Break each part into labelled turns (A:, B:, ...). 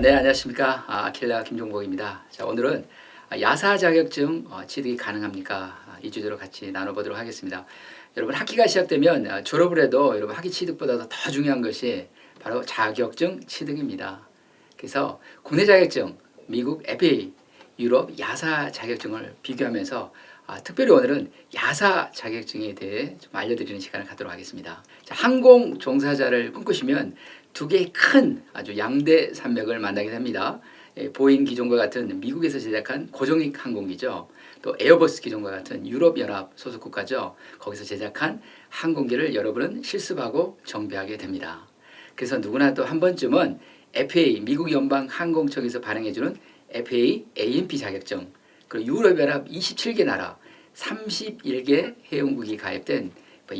A: 네, 안녕하십니까. 아킬레아 김종복입니다. 자, 오늘은 야사 자격증 취득이 가능합니까? 이 주제로 같이 나눠보도록 하겠습니다. 여러분, 학기가 시작되면 졸업을 해도 여러분 학위 취득보다 더 중요한 것이 바로 자격증 취득입니다. 그래서 국내 자격증, 미국 FA, 유럽 야사 자격증을 비교하면서 특별히 오늘은 야사 자격증에 대해 좀 알려드리는 시간을 갖도록 하겠습니다. 자, 항공 종사자를 꿈꾸시면 두 개의 큰 아주 양대 산맥을 만나게 됩니다. 보잉 기종과 같은 미국에서 제작한 고종익 항공기죠. 또 에어버스 기종과 같은 유럽연합 소속 국가죠. 거기서 제작한 항공기를 여러분은 실습하고 정비하게 됩니다. 그래서 누구나 또 한 번쯤은 FAA, 미국 연방 항공청에서 발행해주는 FAA A&P 자격증, 그리고 유럽연합 27개 나라 31개 회원국이 가입된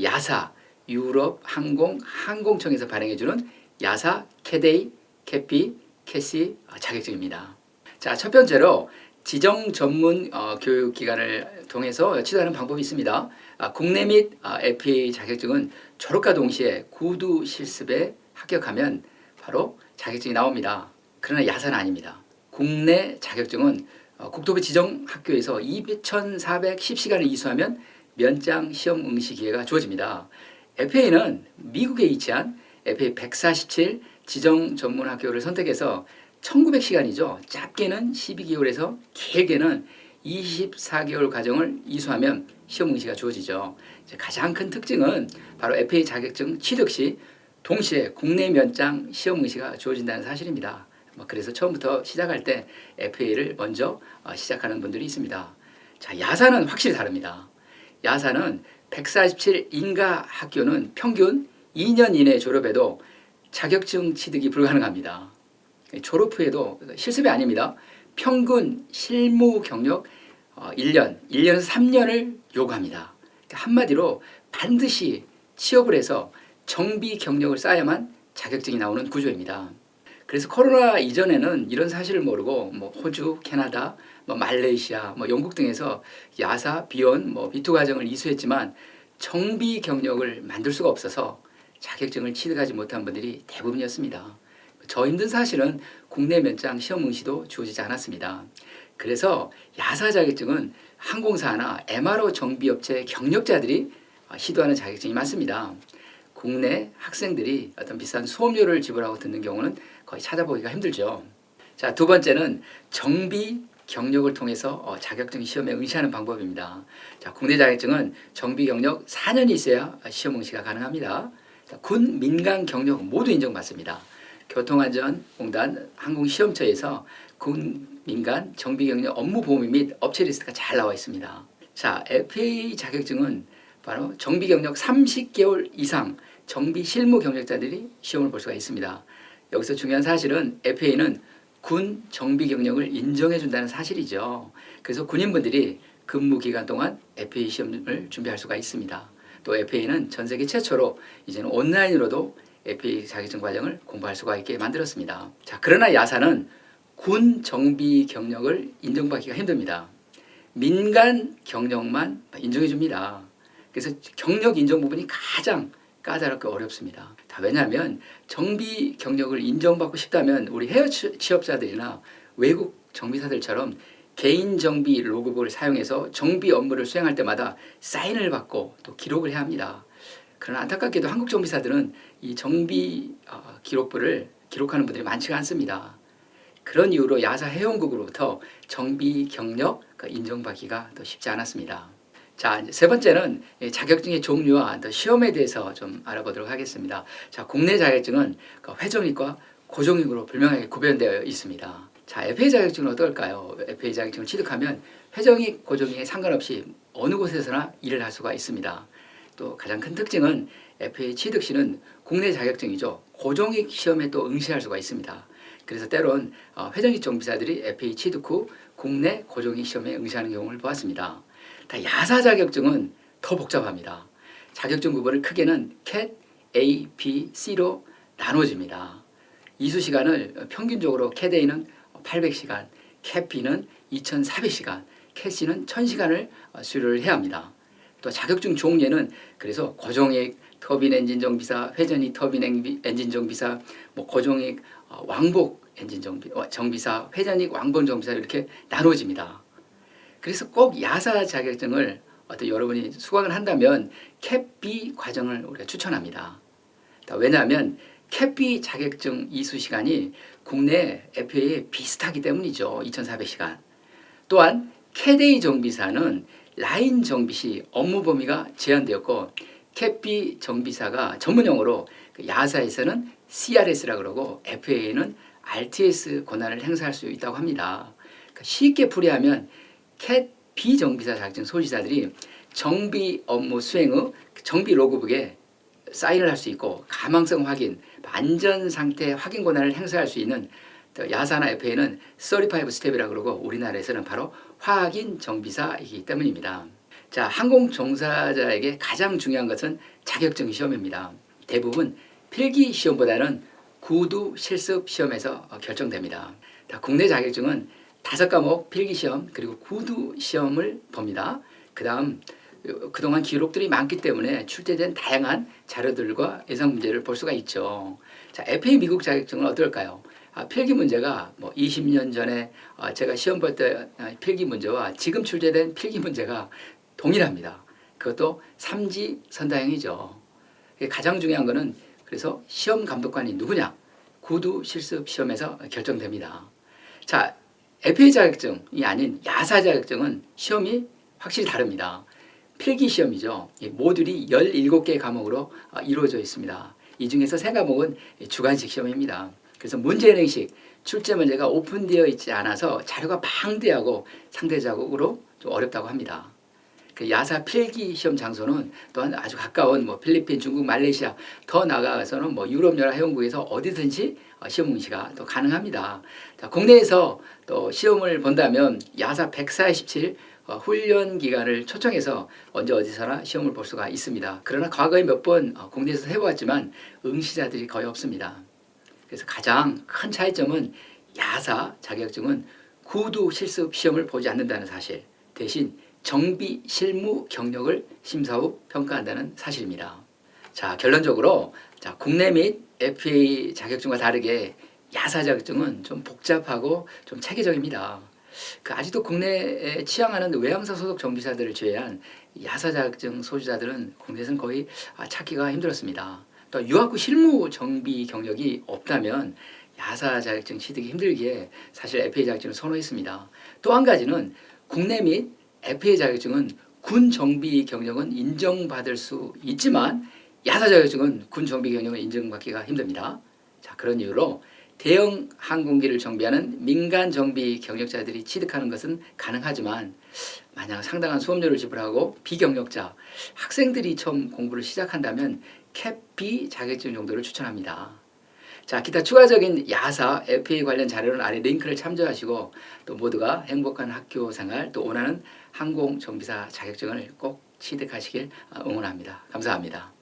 A: 야사, 유럽 항공청에서 발행해주는 야사, 캐데이, 캐피, 캐시 자격증입니다. 자, 첫 번째로 지정 전문 교육기관을 통해서 취득하는 방법이 있습니다. 국내 및 FAA 자격증은 졸업과 동시에 구두 실습에 합격하면 바로 자격증이 나옵니다. 그러나 야사는 아닙니다. 국내 자격증은 국토부 지정 학교에서 2,410시간을 이수하면 면장 시험 응시 기회가 주어집니다. FA는 미국에 위치한 FA 147 지정 전문 학교를 선택해서 1900시간이죠. 짧게는 12개월에서 길게는 24개월 과정을 이수하면 시험 응시가 주어지죠. 가장 큰 특징은 바로 FA 자격증 취득 시 동시에 국내 면장 시험 응시가 주어진다는 사실입니다. 그래서 처음부터 시작할 때 FA를 먼저 시작하는 분들이 있습니다. 자, 야사는 확실히 다릅니다. 야사는 147 인가 학교는 평균 2년 이내 졸업해도 자격증 취득이 불가능합니다. 졸업 후에도 실습이 아닙니다. 평균 실무 경력 1년에서 3년을 요구합니다. 한마디로 반드시 취업을 해서 정비 경력을 쌓아야만 자격증이 나오는 구조입니다. 그래서 코로나 이전에는 이런 사실을 모르고 호주, 캐나다, 말레이시아, 영국 등에서 야사, 비원, B2 과정을 이수했지만 정비 경력을 만들 수가 없어서 자격증을 취득하지 못한 분들이 대부분이었습니다. 저 힘든 사실은 국내 면장 시험 응시도 주어지지 않았습니다. 그래서 야사 자격증은 항공사나 MRO 정비업체 경력자들이 시도하는 자격증이 많습니다. 국내 학생들이 어떤 비싼 수업료를 지불하고 듣는 경우는 거의 찾아보기가 힘들죠. 자, 두 번째는 정비 경력을 통해서 자격증 시험에 응시하는 방법입니다. 자, 국내 자격증은 정비 경력 4년이 있어야 시험 응시가 가능합니다. 자, 군, 민간 경력 모두 인정받습니다. 교통안전공단 항공시험처에서 군, 민간 정비 경력 업무 보험 및 업체 리스트가 잘 나와 있습니다. 자, FA 자격증은 바로 정비 경력 30개월 이상 정비 실무 경력자들이 시험을 볼 수가 있습니다. 여기서 중요한 사실은 FA는 군 정비 경력을 인정해 준다는 사실이죠. 그래서 군인분들이 근무 기간 동안 FA 시험을 준비할 수가 있습니다. 또 FA는 전 세계 최초로 이제는 온라인으로도 FA 자격증 과정을 공부할 수가 있게 만들었습니다. 자, 그러나 야사는 군 정비 경력을 인정받기가 힘듭니다. 민간 경력만 인정해 줍니다. 그래서 경력 인정 부분이 가장 까다롭고 어렵습니다. 왜냐하면 정비 경력을 인정받고 싶다면 우리 해외 취업자들이나 외국 정비사들처럼 개인 정비 로그북을 사용해서 정비 업무를 수행할 때마다 사인을 받고 또 기록을 해야 합니다. 그러나 안타깝게도 한국 정비사들은 이 정비 기록부를 기록하는 분들이 많지가 않습니다. 그런 이유로 야사 회원국으로부터 정비 경력 인정받기가 더 쉽지 않았습니다. 자, 세 번째는 자격증의 종류와 시험에 대해서 좀 알아보도록 하겠습니다. 자, 국내 자격증은 회전익과 고정익으로 분명하게 구별되어 있습니다. 자, FA 자격증은 어떨까요? FA 자격증을 취득하면 회전익, 고정익에 상관없이 어느 곳에서나 일을 할 수가 있습니다. 또 가장 큰 특징은 FA 취득 시는 국내 자격증이죠. 고정익 시험에 또 응시할 수가 있습니다. 그래서 때론 회전익 정비사들이 FA 취득 후 국내 고정익 시험에 응시하는 경우를 보았습니다. 야사 자격증은 더 복잡합니다. 자격증 구분을 크게는 CAT, A, B, C로 나눠집니다. 이수 시간을 평균적으로 CAT A는 800시간, CAT B는 2,400시간, CAT C는 1,000시간을 수료를 해야 합니다. 또 자격증 종류는 그래서 고정익, 터빈 엔진 정비사, 회전익 터빈 엔진 정비사, 고정익, 왕복 엔진 정비사, 회전익 왕복 정비사 이렇게 나눠집니다. 그래서 꼭 야사 자격증을 여러분이 수강을 한다면 캣B 과정을 우리가 추천합니다. 왜냐하면 캣B 자격증 이수 시간이 국내 FA에 비슷하기 때문이죠. 2,400시간. 또한 캣A 정비사는 라인 정비 시 업무 범위가 제한되었고 캣B 정비사가 전문용어로 야사에서는 CRS라고 그러고 FA에는 RTS 권한을 행사할 수 있다고 합니다. 그러니까 쉽게 풀이하면 캣B 정비사 자격증 소지자들이 정비 업무 수행의 정비 로그북에 사인을 할 수 있고 가망성 확인, 안전 상태 확인 권한을 행사할 수 있는 야사나 FA는 35 스텝이라고 그러고 우리나라에서는 바로 확인 정비사이기 때문입니다. 자, 항공 종사자에게 가장 중요한 것은 자격증 시험입니다. 대부분 필기 시험보다는 구두 실습 시험에서 결정됩니다. 국내 자격증은 5과목 필기 시험 그리고 구두 시험을 봅니다. 그다음 그동안 기록들이 많기 때문에 출제된 다양한 자료들과 예상 문제를 볼 수가 있죠. 자, FA 미국 자격증은 어떨까요? 필기 문제가 20년 전에 제가 시험 볼 때 필기 문제와 지금 출제된 필기 문제가 동일합니다. 그것도 3지 선다형이죠. 가장 중요한 거는 그래서 시험 감독관이 누구냐? 구두 실습 시험에서 결정됩니다. 자, FA 자격증이 아닌 야사 자격증은 시험이 확실히 다릅니다. 필기 시험이죠. 모듈이 17개의 과목으로 이루어져 있습니다. 이 중에서 3과목은 주관식 시험입니다. 그래서 문제행식, 출제 문제가 오픈되어 있지 않아서 자료가 방대하고 상대적으로 좀 어렵다고 합니다. 그 야사 필기 시험 장소는 또한 아주 가까운 필리핀, 중국, 말레이시아 더 나아가서는 유럽연합회원국에서 어디든지 시험 응시가 또 가능합니다. 자, 국내에서 또 시험을 본다면 야사 147 훈련 기간을 초청해서 언제 어디서나 시험을 볼 수가 있습니다. 그러나 과거에 몇 번 국내에서 해보았지만 응시자들이 거의 없습니다. 그래서 가장 큰 차이점은 야사 자격증은 구두 실습 시험을 보지 않는다는 사실, 대신 정비 실무 경력을 심사 후 평가한다는 사실입니다. 자, 결론적으로 국내 및 FA 자격증과 다르게 야사 자격증은 좀 복잡하고 좀 체계적입니다. 아직도 국내에 취향하는 외항사 소속 정비사들을 제외한 야사 자격증 소지자들은 국내에서는 거의 찾기가 힘들었습니다. 또 유학 후 실무 정비 경력이 없다면 야사 자격증 취득이 힘들기에 사실 FA 자격증을 선호했습니다. 또 한 가지는 국내 및 FA 자격증은 군 정비 경력은 인정받을 수 있지만 야사 자격증은 군 정비 경력을 인정받기가 힘듭니다. 자, 그런 이유로 대형 항공기를 정비하는 민간 정비 경력자들이 취득하는 것은 가능하지만 만약 상당한 수업료를 지불하고 비경력자, 학생들이 처음 공부를 시작한다면 캣B 자격증 정도를 추천합니다. 자, 기타 추가적인 야사, FA 관련 자료는 아래 링크를 참조하시고 또 모두가 행복한 학교 생활 또 원하는 항공 정비사 자격증을 꼭 취득하시길 응원합니다. 감사합니다.